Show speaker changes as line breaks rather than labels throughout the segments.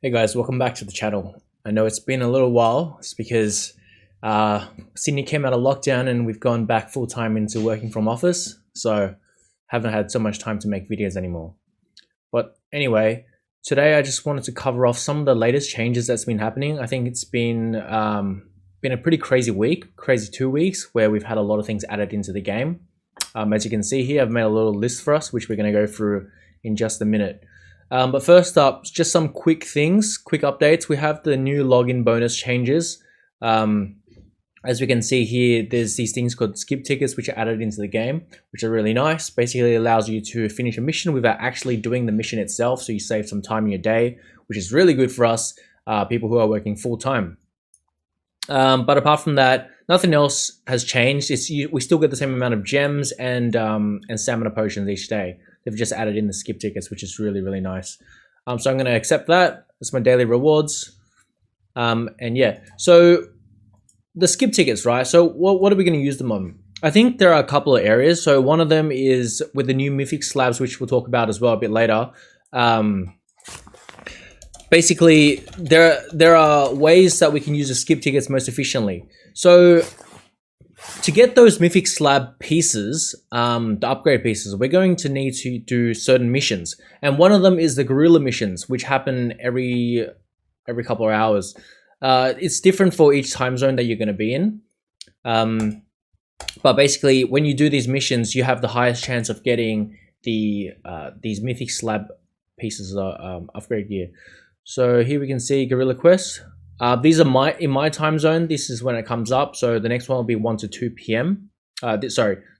Hey guys, welcome back to the channel. I know it's been a little while. It's because Sydney came out of lockdown and we've gone back full time into working from office, so haven't had so much time to make videos anymore. But anyway, today I just wanted to cover off some of the latest changes that's been happening. I think it's been a pretty crazy week, crazy 2 weeks, where we've had a lot of things added into the game. As you can see here, I've made a little list for us, which we're going to go through in just a minute. But first up, just some quick things, quick updates. We have the new login bonus changes. As we can see here, there's these things called skip tickets, which are added into the game, which are really nice. Basically, it allows you to finish a mission without actually doing the mission itself. So you save some time in your day, which is really good for us, people who are working full time. But apart from that, nothing else has changed. We still get the same amount of gems and stamina potions each day. They've just added in the skip tickets, which is really, really nice. So I'm going to accept that. That's my daily rewards. And yeah, so the skip tickets, right? So what are we going to use them on? I think there are a couple of areas. So one of them is with the new Mythic Slabs, which we'll talk about as well a bit later. Basically, there are ways that we can use the skip tickets most efficiently. So to get those Mythic Slab pieces, the upgrade pieces, we're going to need to do certain missions. And one of them is the gorilla missions, which happen every couple of hours. It's different for each time zone that you're going to be in. But basically, when you do these missions, you have the highest chance of getting these Mythic Slab pieces of upgrade gear. So here we can see gorilla quests. These are in my time zone. This is when it comes up. So the next one will be 1 to 2 p.m. 2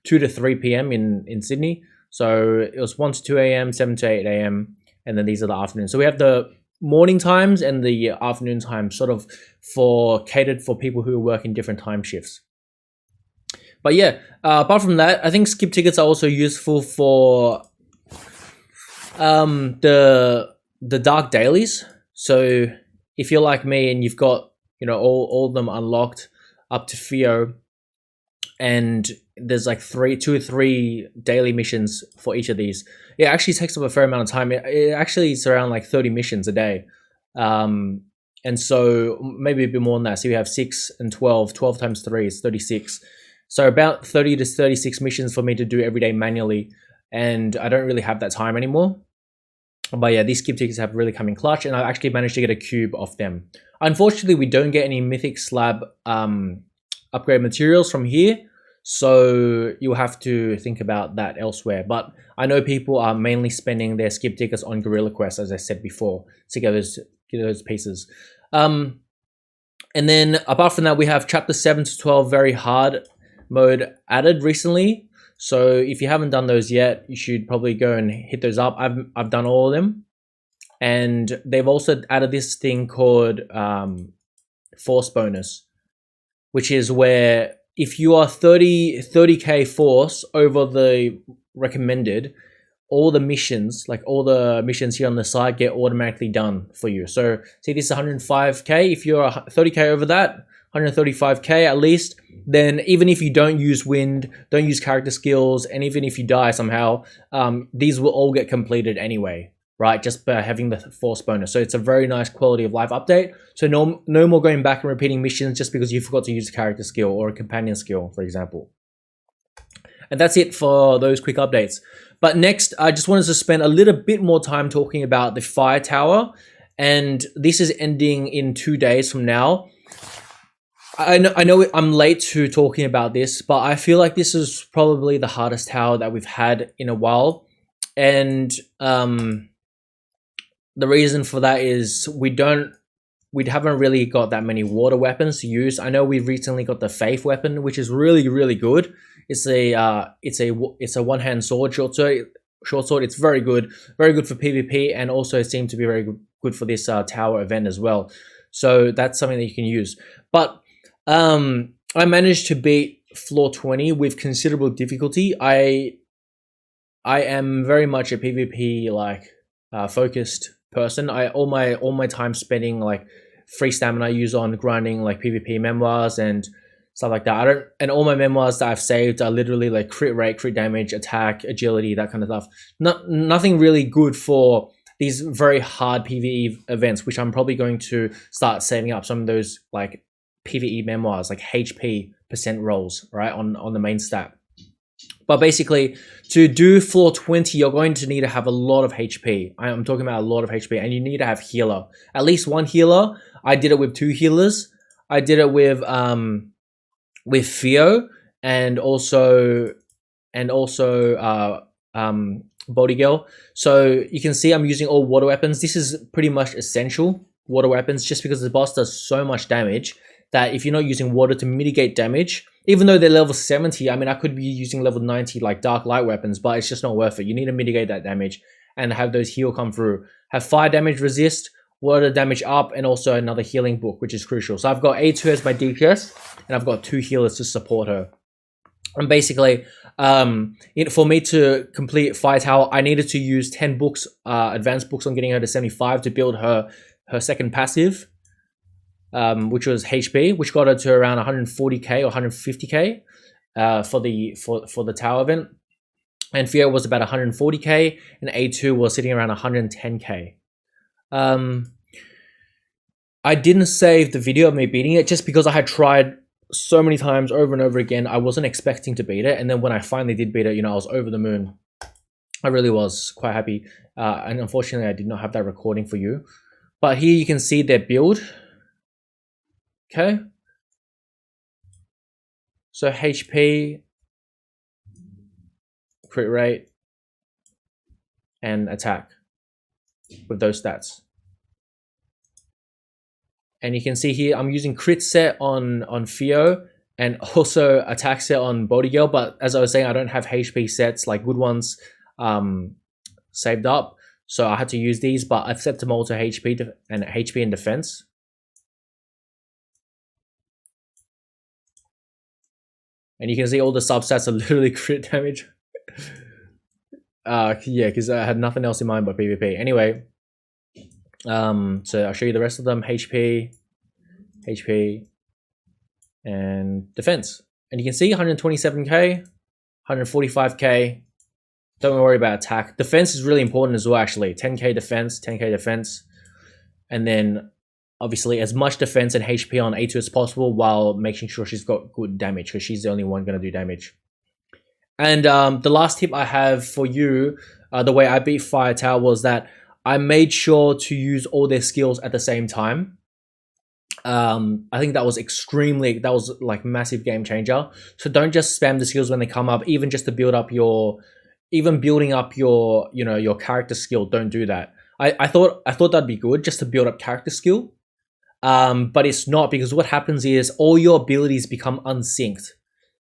to 3 p.m. in Sydney. So it was 1 to 2 a.m., 7 to 8 a.m. And then these are the afternoons. So we have the morning times and the afternoon times sort of catered for people who work in different time shifts. But yeah, apart from that, I think skip tickets are also useful for the dark dailies. So if you're like me and you've got, all of them unlocked up to Theo, and there's like 2 or 3 daily missions for each of these, it actually takes up a fair amount of time. It actually is around like 30 missions a day. And so maybe a bit more than that. So you have 6 and 12 times 3 is 36. So about 30 to 36 missions for me to do every day manually. And I don't really have that time anymore. But yeah, these skip tickets have really come in clutch, and I actually managed to get a cube off them. Unfortunately, we don't get any Mythic Slab upgrade materials from here, so you'll have to think about that elsewhere. But I know people are mainly spending their skip tickets on gorilla quests, as I said before, to get those pieces. And then apart from that, we have chapter 7 to 12 very hard mode added recently. So if you haven't done those yet, you should probably go and hit those up. I've done all of them. And they've also added this thing called force bonus, which is where if you are 30k force over the recommended, all the missions here on the side get automatically done for you. So see, this is 105k. If you're 30k over that, 135k at least, then even if you don't use wind, don't use character skills, and even if you die somehow, these will all get completed anyway, right? Just by having the force bonus. So it's a very nice quality of life update. So no more going back and repeating missions just because you forgot to use a character skill or a companion skill, for example. And that's it for those quick updates. But next, I just wanted to spend a little bit more time talking about the fire tower. And this is ending in 2 days from now. I know I'm late to talking about this, but I feel like this is probably the hardest tower that we've had in a while. And the reason for that is we haven't really got that many water weapons to use. I know we recently got the Faith weapon, which is really, really good. It's a one-hand sword, short sword. It's very good for PvP, and also it seemed to be very good for this tower event as well. So that's something that you can use. But I managed to beat floor 20 with considerable difficulty. I am very much a PvP focused person. All my time spending like free stamina I use on grinding like PvP memoirs and stuff like that. And all my memoirs that I've saved are literally like crit rate, crit damage, attack, agility, that kind of stuff. Nothing really good for these very hard PvE events, which I'm probably going to start saving up some of those like PvE memoirs, like HP percent rolls, right, on the main stat. But basically, to do floor 20, you're going to need to have a lot of HP. I'm talking about a lot of HP, and you need to have healer. At least one healer. I did it with 2 healers. I did it with Theo and also Body Girl. So you can see I'm using all water weapons. This is pretty much essential water weapons, just because the boss does so much damage that if you're not using water to mitigate damage, even though they're level 70, I mean, I could be using level 90 like dark light weapons, but it's just not worth it. You need to mitigate that damage and have those heal come through. Have fire damage resist, water damage up, and also another healing book, which is crucial. So I've got A2 as my DPS, and I've got 2 healers to support her. And basically, for me to complete Fire Tower, I needed to use 10 books, advanced books on getting her to 75 to build her second passive, which was HP, which got her to around 140k or 150k for the tower event. And Theo was about 140k, and A2 was sitting around 110k. I didn't save the video of me beating it just because I had tried so many times over and over again. I wasn't expecting to beat it, and then when I finally did beat it, you know, I was over the moon. I really was quite happy, and unfortunately I did not have that recording for you. But here you can see their build. Okay, so HP, crit rate, and attack with those stats. And you can see here I'm using crit set on Theo and also attack set on Body Girl, but as I was saying, I don't have HP sets like good ones saved up, so I had to use these, but I've set them all to HP and defense. And you can see all the substats are literally crit damage. Yeah, because I had nothing else in mind but PvP. Anyway, so I'll show you the rest of them. HP, and defense. And you can see 127k, 145k. Don't worry about attack. Defense is really important as well, actually. 10k defense. And then obviously as much defense and HP on A2 as possible while making sure she's got good damage, because she's the only one going to do damage. And the last tip I have for you, the way I beat Fire Tower, was that I made sure to use all their skills at the same time. I think that was like massive game changer. So don't just spam the skills when they come up, even just to build up building up your, you know, your character skill. Don't do that. I thought that'd be good just to build up character skill. But it's not, because what happens is all your abilities become unsynced.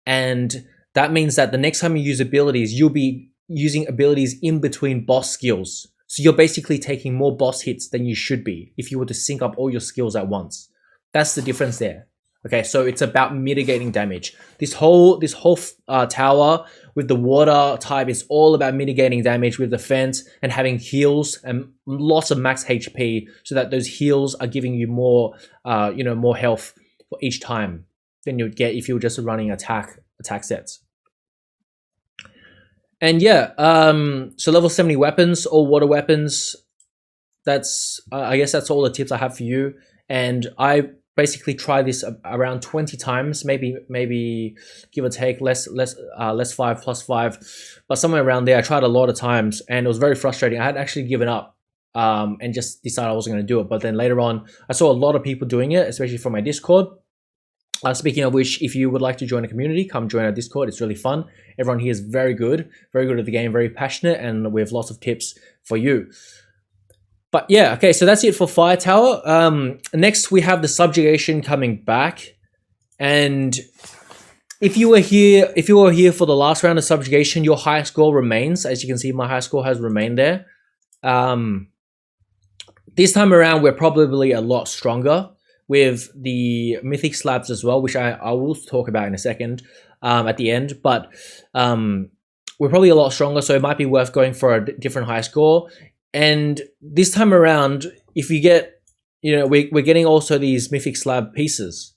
And that means that the next time you use abilities, you'll be using abilities in between boss skills. So you're basically taking more boss hits than you should be if you were to sync up all your skills at once. That's the difference there. Okay, so it's about mitigating damage. This whole tower with the water type is all about mitigating damage with defense and having heals and lots of max HP, so that those heals are giving you more, you know, more health for each time than you'd get if you were just running attack sets. And yeah, so level 70 weapons, all water weapons. That's I guess that's all the tips I have for you. And I basically try this around 20 times, maybe give or take, less 5 plus 5, but somewhere around there. I tried a lot of times, and it was very frustrating. I had actually given up and just decided I wasn't going to do it. But then later on, I saw a lot of people doing it, especially from my Discord. Speaking of which, if you would like to join a community, come join our Discord. It's really fun. Everyone here is very good at the game, very passionate, and we have lots of tips for you. But yeah, okay, so that's it for Fire Tower. Next, we have the Subjugation coming back. And if you were here for the last round of Subjugation, your high score remains. As you can see, my high score has remained there. This time around, we're probably a lot stronger with the Mythic Slabs as well, which I will talk about in a second at the end. But we're probably a lot stronger, so it might be worth going for a different high score. And this time around, if you get, you know, we're getting also these Mythic Slab pieces.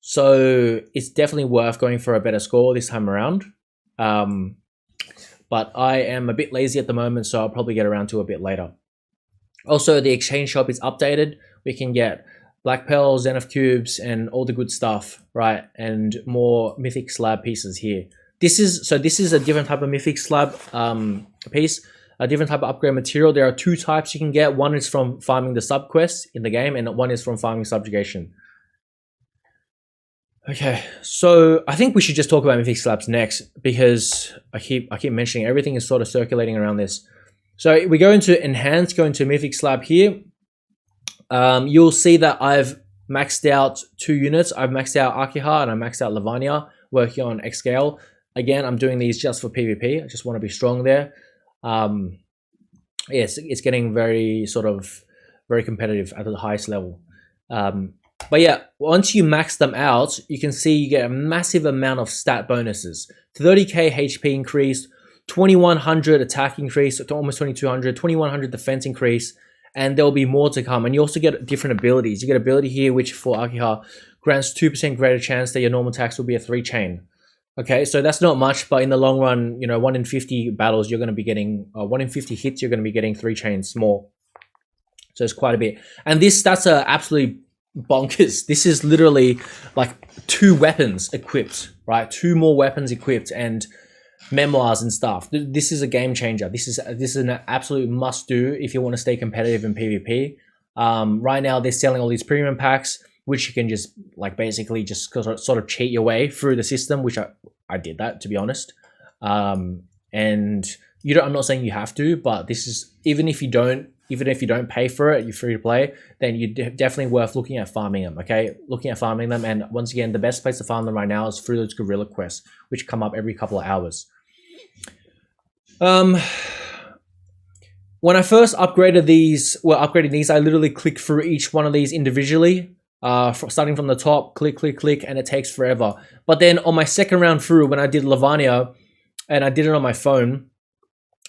So it's definitely worth going for a better score this time around. But I am a bit lazy at the moment, so I'll probably get around to a bit later. Also, the exchange shop is updated. We can get black pearls, zenith cubes, and all the good stuff, right? And more mythic slab pieces here. This is a different type of mythic slab piece, a different type of upgrade material. There are two types you can get. One is from farming the sub quests in the game, and one is from farming subjugation. Okay, so I think we should just talk about mythic slabs next, because I keep mentioning everything is sort of circulating around this. So we go into enhance, go into mythic slab here. You'll see that I've maxed out 2 units. I've maxed out Akiha and I maxed out Lavania, working on X scale. Again, I'm doing these just for PvP. I just want to be strong there. Yeah, it's getting very competitive at the highest level. But yeah, once you max them out, you can see you get a massive amount of stat bonuses. 30k HP increase, 2100 attack increase to almost 2200, 2100 defense increase, and there will be more to come. And you also get different abilities. You get ability here, which for Akiha grants 2% greater chance that your normal attacks will be a 3 chain. Okay, so that's not much, but in the long run, 1 in 50 battles, you're going to be getting 1 in 50 hits, you're going to be getting 3 chains more. So it's quite a bit. And these stats are absolutely bonkers. This is literally like 2 weapons equipped, right? 2 more weapons equipped and memoirs and stuff. This is a game changer. This is an absolute must do if you want to stay competitive in PvP. Right now they're selling all these premium packs, which you can just basically just sort of cheat your way through the system, which I did that, to be honest. And I'm not saying you have to, but this is, even if you don't pay for it, you're free to play, then you're definitely worth looking at farming them, okay? Looking at farming them, and once again, the best place to farm them right now is through those guerrilla quests, which come up every couple of hours. When I first upgrading these, I literally click through each one of these individually, starting from the top, click, and it takes forever. But then on my second round through, when I did Lavania, and I did it on my phone,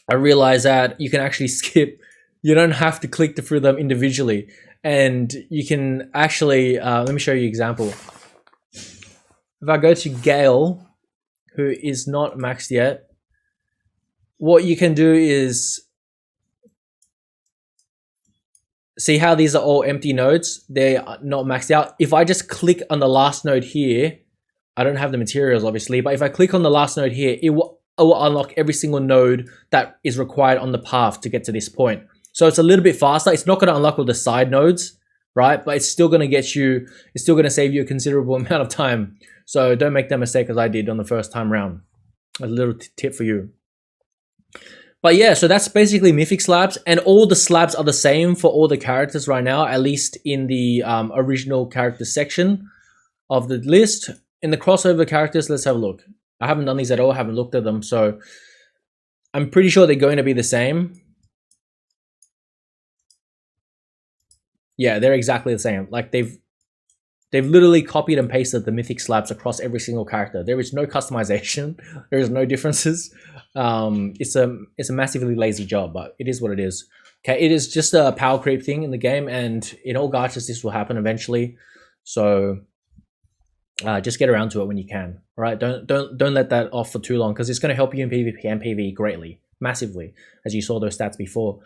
I realized that you can actually skip. You don't have to click through them individually, and you can actually, let me show you an example. If I go to Gale, who is not maxed yet, what you can do is, see how these are all empty nodes? They are not maxed out. If I just click on the last node here, I don't have the materials obviously, but if I click on the last node here, it will unlock every single node that is required on the path to get to this point. So it's a little bit faster. It's not going to unlock all the side nodes, right? But it's still going to get you, it's still going to save you a considerable amount of time. So don't make that mistake as I did on the first time round. A little tip for you. But yeah, so that's basically Mythic Slabs, and all the slabs are the same for all the characters right now, at least in the original character section of the list. In the crossover characters, let's have a look. I haven't done these at all, I haven't looked at them, so I'm pretty sure they're going to be the same. Yeah, they're exactly the same. Like they've literally copied and pasted the Mythic Slabs across every single character. There is no customization. There is no differences. It's a massively lazy job, but it is what it is. Okay, it is just a power creep thing in the game, and in all gachas this will happen eventually. So just get around to it when you can. All right, don't let that off for too long, because it's going to help you in PvP and PvE greatly, massively, as you saw those stats before.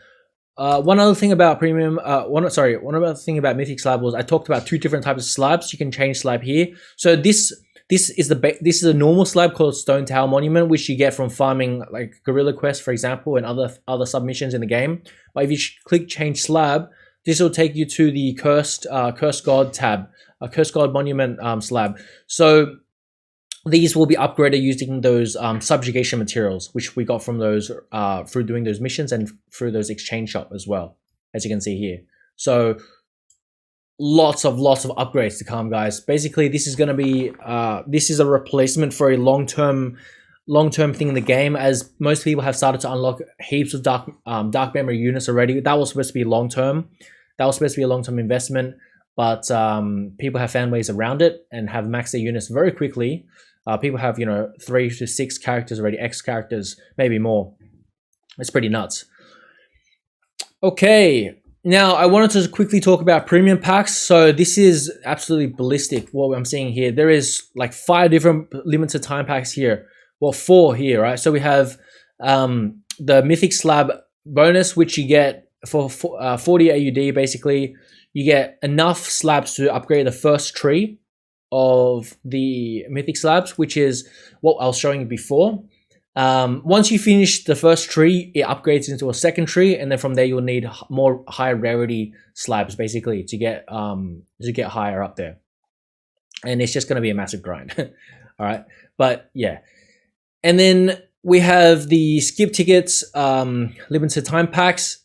One other thing about one other thing about Mythic Slab was I talked about 2 different types of slabs. You can change slab here. So this is a normal slab called Stone Tower Monument, which you get from farming like Guerrilla Quest, for example, and other submissions in the game. But if you click change slab, this will take you to the Cursed God tab, a Cursed God Monument slab. So these will be upgraded using those subjugation materials, which we got from those through doing those missions and through those exchange shop as well, as you can see here. So lots of upgrades to come, guys. Basically, this is going to be this is a replacement for a long-term thing in the game, as most people have started to unlock heaps of dark memory units already. That was supposed to be long-term. That was supposed to be a long-term investment, but people have found ways around it and have maxed their units very quickly. People have 3 to 6 characters already, X characters, maybe more. It's pretty nuts. Okay, now I wanted to quickly talk about premium packs. So this is absolutely ballistic what I'm seeing here. There is like 5 different limited time packs here. Well, 4 here, right? So we have the Mythic Slab bonus, which you get for 40 AUD, basically, you get enough slabs to upgrade the first tree of the Mythic Slabs, which is what I was showing you before. Once you finish the first tree, it upgrades into a second tree, and then from there you'll need more high rarity slabs, basically, to get higher up there. And it's just going to be a massive grind. All right, but yeah, and then we have the skip tickets, limited time packs.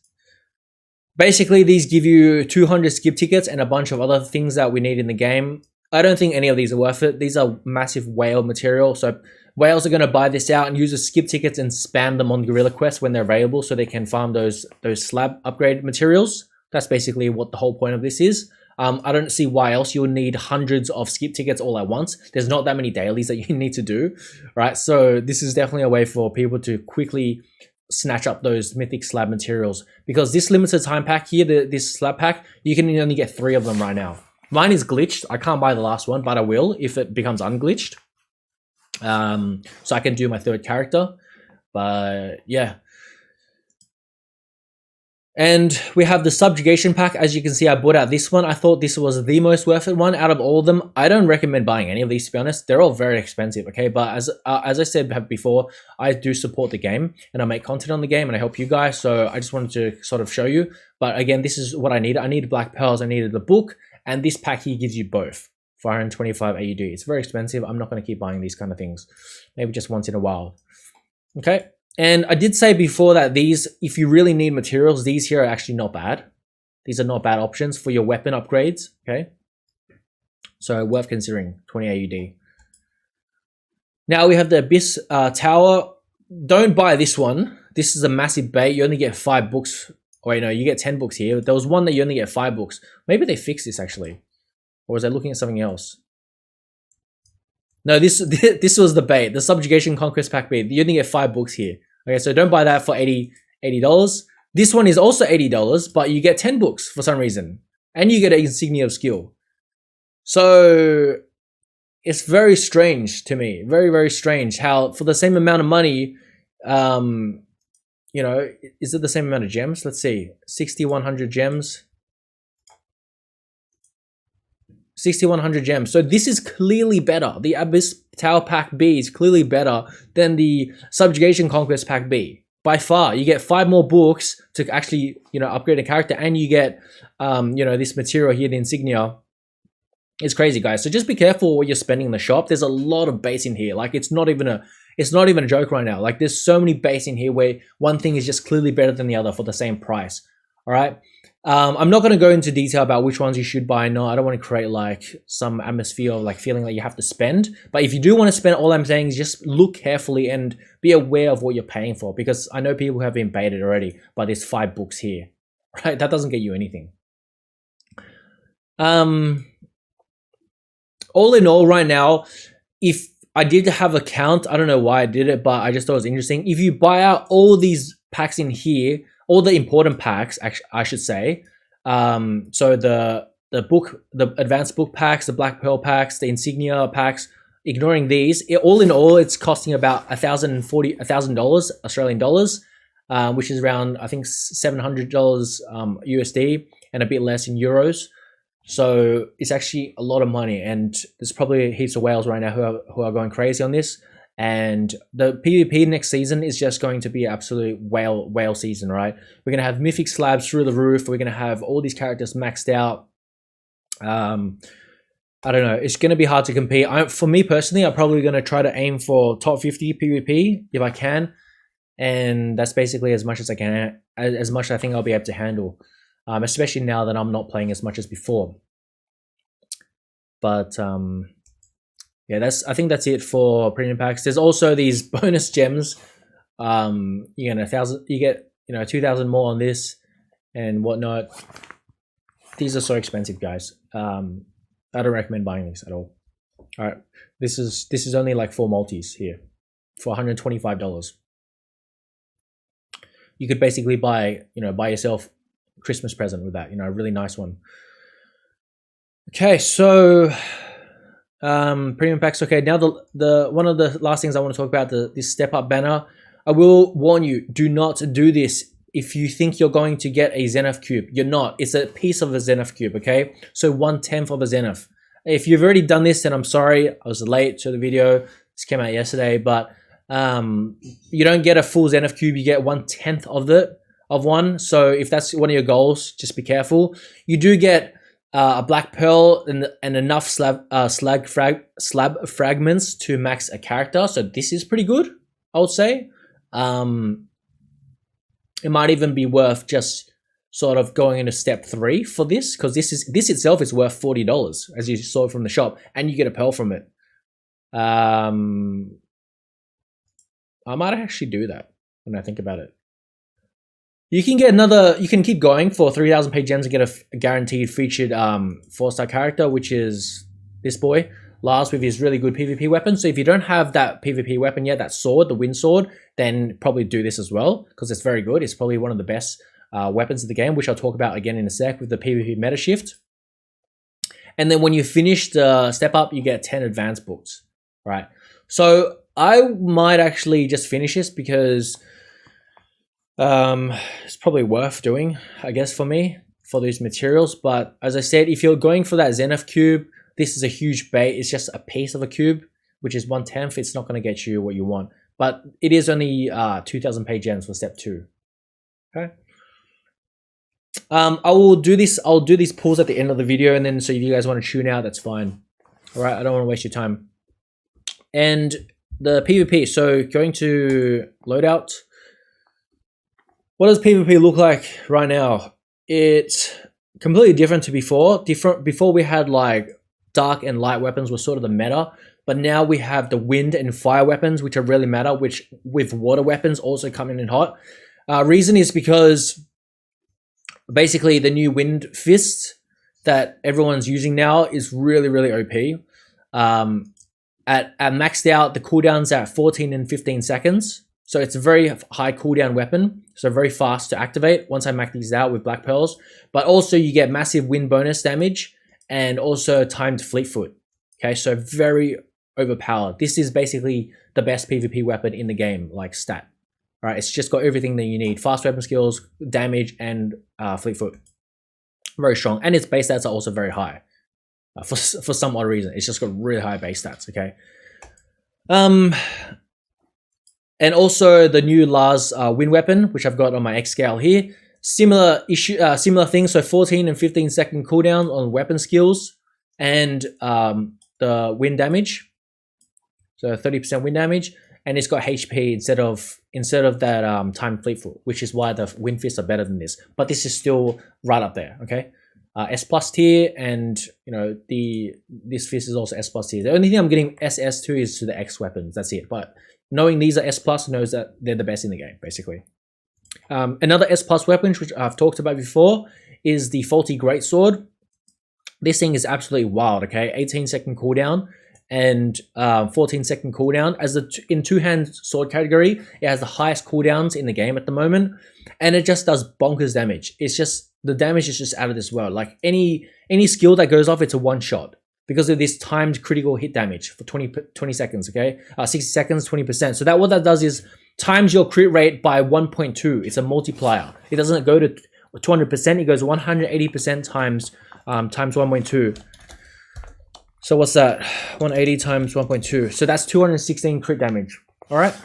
Basically, these give you 200 skip tickets and a bunch of other things that we need in the game. I don't think any of these are worth it. These are massive whale material. So whales are going to buy this out and use the skip tickets and spam them on Guerrilla Quests when they're available so they can farm those slab upgrade materials. That's basically what the whole point of this is. I don't see why else you would need hundreds of skip tickets all at once. There's not that many dailies that you need to do, right? So this is definitely a way for people to quickly snatch up those mythic slab materials, because this limited time pack here, this slab pack, you can only get 3 of them right now. Mine is glitched. I can't buy the last one, but I will if it becomes unglitched. So I can do my 3rd character. But yeah. And we have the Subjugation pack. As you can see, I bought out this one. I thought this was the most worth it one out of all of them. I don't recommend buying any of these, to be honest. They're all very expensive, okay? But as I said before, I do support the game, and I make content on the game, and I help you guys. So I just wanted to sort of show you. But again, this is what I needed. I needed Black Pearls. I needed the book. And this pack here gives you both. 425 AUD. It's very expensive. I'm not going to keep buying these kind of things. Maybe just once in a while. Okay? And I did say before that these, if you really need materials, these here are actually not bad. These are not bad options for your weapon upgrades, okay? So worth considering, 20 AUD. Now we have the Abyss Tower. Don't buy this one. This is a massive bait. You only get 5 books. Oh, wait, no, you get 10 books here. There was one that you only get 5 books. Maybe they fixed this actually. Or was I looking at something else? No, this was the bait. The Subjugation Conquest Pack bait. You only get 5 books here. Okay, so don't buy that for $80. This one is also $80, but you get 10 books for some reason. And you get an Insignia of Skill. So it's very strange to me. Very, very strange how for the same amount of money, you know, is it the same amount of gems? Let's see. 6,100 gems. 6,100 gems. So this is clearly better. The Abyss Tower Pack B is clearly better than the Subjugation Conquest Pack B. By far. You get 5 more books to actually, you know, upgrade a character, and you get, you know, this material here, the Insignia. It's crazy, guys. So just be careful what you're spending in the shop. There's a lot of base in here. Like, it's not even a joke right now. Like, there's so many base in here where one thing is just clearly better than the other for the same price. All right. I'm not going to go into detail about which ones you should buy. No, I don't want to create like some atmosphere of like feeling like you have to spend. But if you do want to spend, all I'm saying is just look carefully and be aware of what you're paying for, because I know people have been baited already by these 5 books here. Right? That doesn't get you anything. All in all, right now, if I did have a count, I don't know why I did it, but I just thought it was interesting. If you buy out all these packs in here, all the important packs, actually, I should say. So the advanced book packs, the Black Pearl packs, the Insignia packs, ignoring these, all in all, it's costing about $1,000 Australian dollars, which is around, I think, $700 USD and a bit less in euros. So it's actually a lot of money, and there's probably heaps of whales right now who are going crazy on this. And the PvP next season is just going to be absolute whale season, right? We're going to have mythic slabs through the roof. We're going to have all these characters maxed out. I don't know. It's going to be hard to compete. For me personally, I'm probably going to try to aim for top 50 PvP if I can. And that's basically as much as I can, as much as I think I'll be able to handle. Especially now that I'm not playing as much as before. But yeah, I think that's it for premium packs. There's also these bonus gems. You get 1,000. You get 2,000 more on this and whatnot. These are so expensive, guys. I don't recommend buying these at all. All right, this is only like 4 multis here for $125. You could basically buy yourself a Christmas present with that. A really nice one. Okay, so. Premium packs. Okay, now the one of the last things I want to talk about, this step up banner. I will warn you, do not do this if you think you're going to get a Zenith cube. You're not. It's a piece of a Zenith cube, okay? So 1/10 of a Zenith. If you've already done this, then I'm sorry. I was late to the video. This came out yesterday, but you don't get a full Zenith cube. You get 1/10 of one. So if that's one of your goals, just be careful. You do get a black pearl and enough slab fragments to max a character. So this is pretty good, I would say. It might even be worth just sort of going into step 3 for this, because this itself is worth $40, as you saw from the shop, and you get a pearl from it. I might actually do that when I think about it. You can get you can keep going for 3,000 pay gems and get a guaranteed featured 4-star character, which is this boy, Lars, with his really good PvP weapon. So if you don't have that PvP weapon yet, that sword, the wind sword, then probably do this as well, because it's very good. It's probably one of the best weapons of the game, which I'll talk about again in a sec with the PvP meta shift. And then when you finish the step up, you get 10 advanced books, right? So I might actually just finish this because it's probably worth doing, I guess, for me, for these materials. But as I said, if you're going for that Zenith cube, this is a huge bait. It's just a piece of a cube, which is 1/10. It's not going to get you what you want. But it is only 2,000 pay gems for step 2. Okay. I will do this. I'll do these pulls at the end of the video, and then so if you guys want to tune out, that's fine. All right. I don't want to waste your time. And the PvP. So going to loadout. What does PvP look like right now? It's completely different to before. Before we had like dark and light weapons were sort of the meta, but now we have the wind and fire weapons, which are really meta, which with water weapons also coming in hot. Reason is because basically the new wind fist that everyone's using now is really, really OP. At maxed out, the cooldown's at 14 and 15 seconds. So it's a very high cooldown weapon, so very fast to activate once I max these out with Black Pearls. But also you get massive wind bonus damage and also timed fleet foot. Okay, so very overpowered. This is basically the best PvP weapon in the game, like stat. All right, it's just got everything that you need. Fast weapon skills, damage, and fleet foot. Very strong. And its base stats are also very high. For some odd reason. It's just got really high base stats, okay? And also the new Lars wind weapon, which I've got on my X scale here. Similar thing. So 14 and 15 second cooldown on weapon skills and the wind damage. So 30% wind damage, and it's got HP instead of that time fleet foot, which is why the wind fists are better than this. But this is still right up there. Okay, S+ tier, and you know this fist is also S+ tier. The only thing I'm getting SS to is to the X weapons. That's it. But knowing these are S+ knows that they're the best in the game, basically. Another S+ weapon, which I've talked about before, is the Faulty Greatsword. This thing is absolutely wild, okay? 18-second cooldown and 14-second cooldown. As in two-hand sword category, it has the highest cooldowns in the game at the moment, and it just does bonkers damage. It's just, the damage is just out of this world. Like any skill that goes off, it's a one-shot, because of this timed critical hit damage for 20 seconds, okay? 60 seconds, 20%. So what that does is times your crit rate by 1.2. It's a multiplier. It doesn't go to 200%. It goes 180% times 1.2. So what's that? 180 times 1.2. So that's 216 crit damage, all right?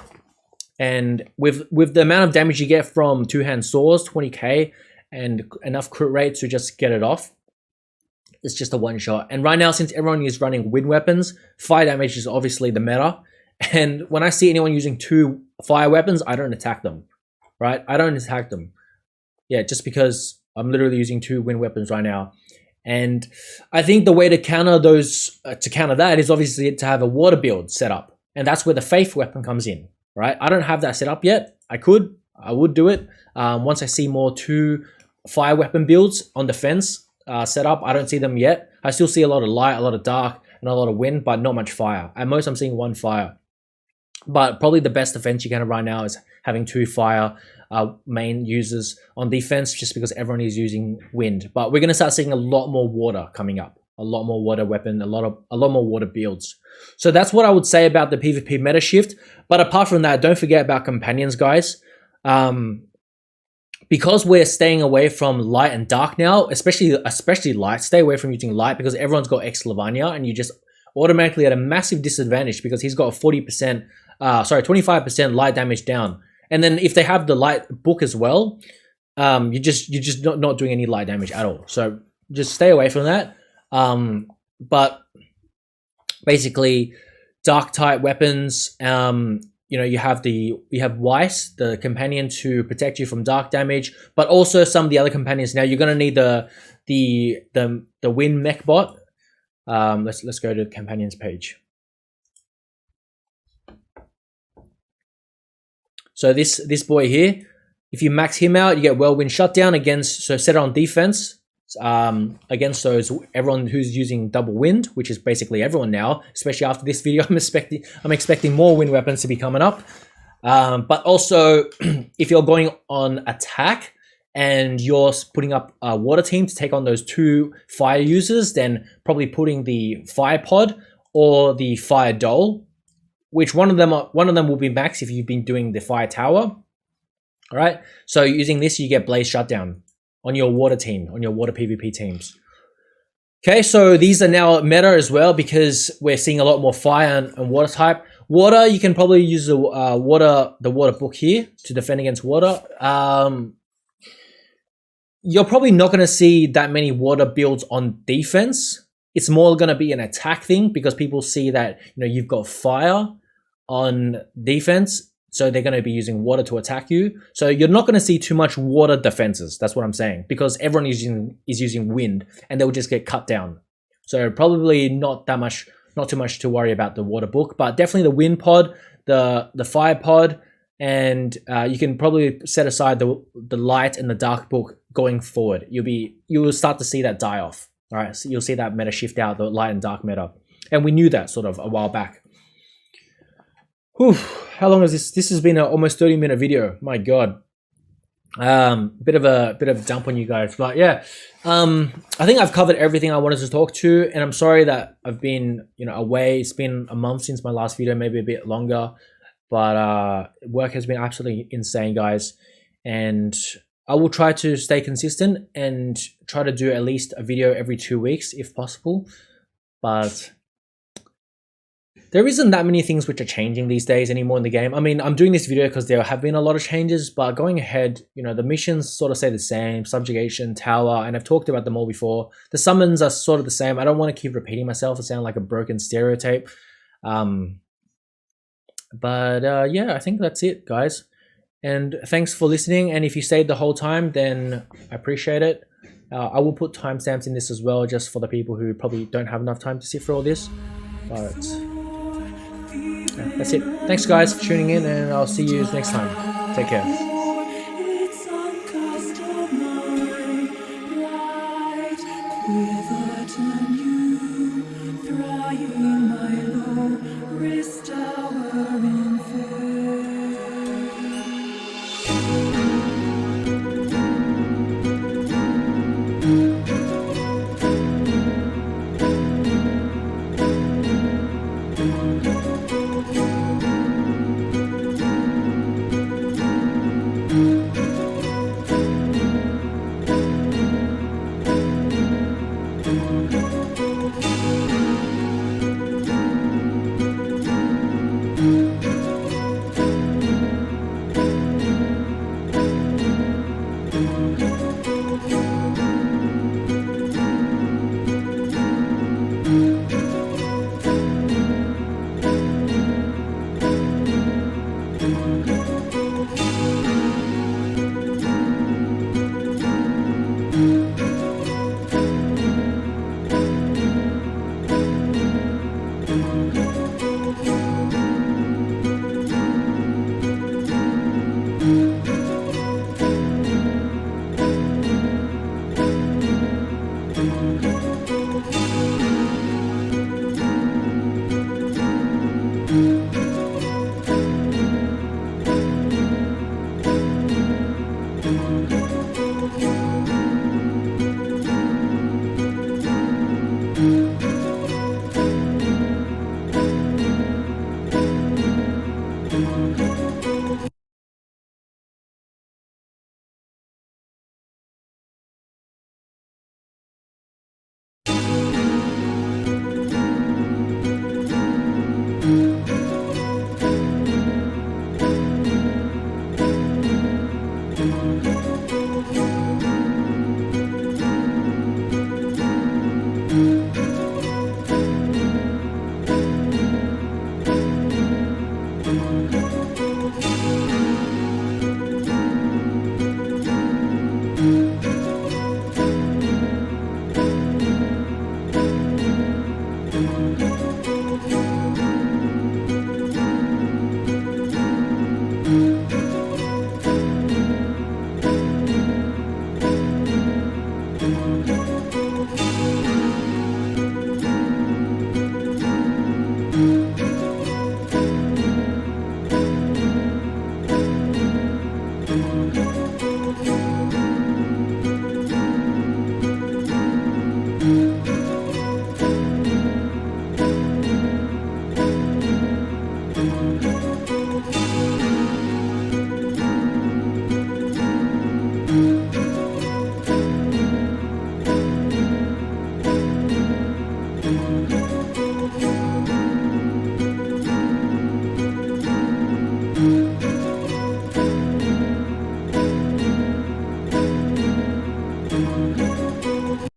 And with the amount of damage you get from two-hand swords, 20k, and enough crit rate to just get it off, it's just a one shot. And right now, since everyone is running wind weapons, fire damage is obviously the meta. And when I see anyone using 2 fire weapons, I don't attack them, right? I don't attack them. Yeah, just because I'm literally using 2 wind weapons right now. And I think the way to counter that is obviously to have a water build set up. And that's where the faith weapon comes in, right? I don't have that set up yet. I would do it once I see more 2 fire weapon builds on defense set up. I don't see them yet. I still see a lot of light, a lot of dark, and a lot of wind, but not much fire. At most, I'm seeing 1 fire. But probably the best defense you can have right now is having 2 fire main users on defense, just because everyone is using wind. But we're gonna start seeing a lot more water coming up, a lot more water weapon, a lot more water builds. So that's what I would say about the PvP meta shift. But apart from that, don't forget about companions, guys. because we're staying away from light and dark now, especially light. Stay away from using light because everyone's got X Lavanya, and you just automatically at a massive disadvantage because he's got a 40%, 25% light damage down. And then if they have the light book as well, you're just not doing any light damage at all. So just stay away from that. But basically, dark type weapons. You have Weiss, the companion, to protect you from dark damage, but also some of the other companions. Now you're gonna need the Wind Mech bot. Let's go to the companions page. So this boy here, if you max him out, you get Whirlwind Shutdown against. So set it on defense against everyone who's using double wind, which is basically everyone now. Especially after this video, I'm expecting more wind weapons to be coming up. But also, if you're going on attack and you're putting up a water team to take on those 2 fire users, then probably putting the fire pod or the fire dole, which one of them will be max if you've been doing the fire tower. All right. So using this, you get Blaze Shutdown on your water team, on your water PvP teams. Okay, so these are now meta as well because we're seeing a lot more fire and water type. Water, you can probably use the water book here to defend against water. You're probably not going to see that many water builds on defense. It's more going to be an attack thing because people see that you've got fire on defense. So they're going to be using water to attack you. So you're not going to see too much water defenses. That's what I'm saying. Because everyone is using wind and they'll just get cut down. So probably not too much to worry about the water book. But definitely the wind pod, the fire pod, and you can probably set aside the light and the dark book going forward. You will start to see that die off. All right, so you'll see that meta shift out, the light and dark meta. And we knew that sort of a while back. Whew, how long is this? This has been an almost 30-minute video. My God. Bit of a dump on you guys. But yeah, I think I've covered everything I wanted to talk to. And I'm sorry that I've been, away. It's been a month since my last video, maybe a bit longer. But work has been absolutely insane, guys. And I will try to stay consistent and try to do at least a video every 2 weeks if possible. But there isn't that many things which are changing these days anymore in the game. I mean, I'm doing this video because there have been a lot of changes, but going ahead, the missions sort of stay the same. Subjugation, Tower, and I've talked about them all before. The summons are sort of the same. I don't want to keep repeating myself. It sounds like a broken stereotype. Yeah, I think that's it, guys. And thanks for listening. And if you stayed the whole time, then I appreciate it. I will put timestamps in this as well, just for the people who probably don't have enough time to sit through all this. But yeah, that's it. Thanks, guys, for tuning in, and I'll see you next time. Take care.
Quiver to new,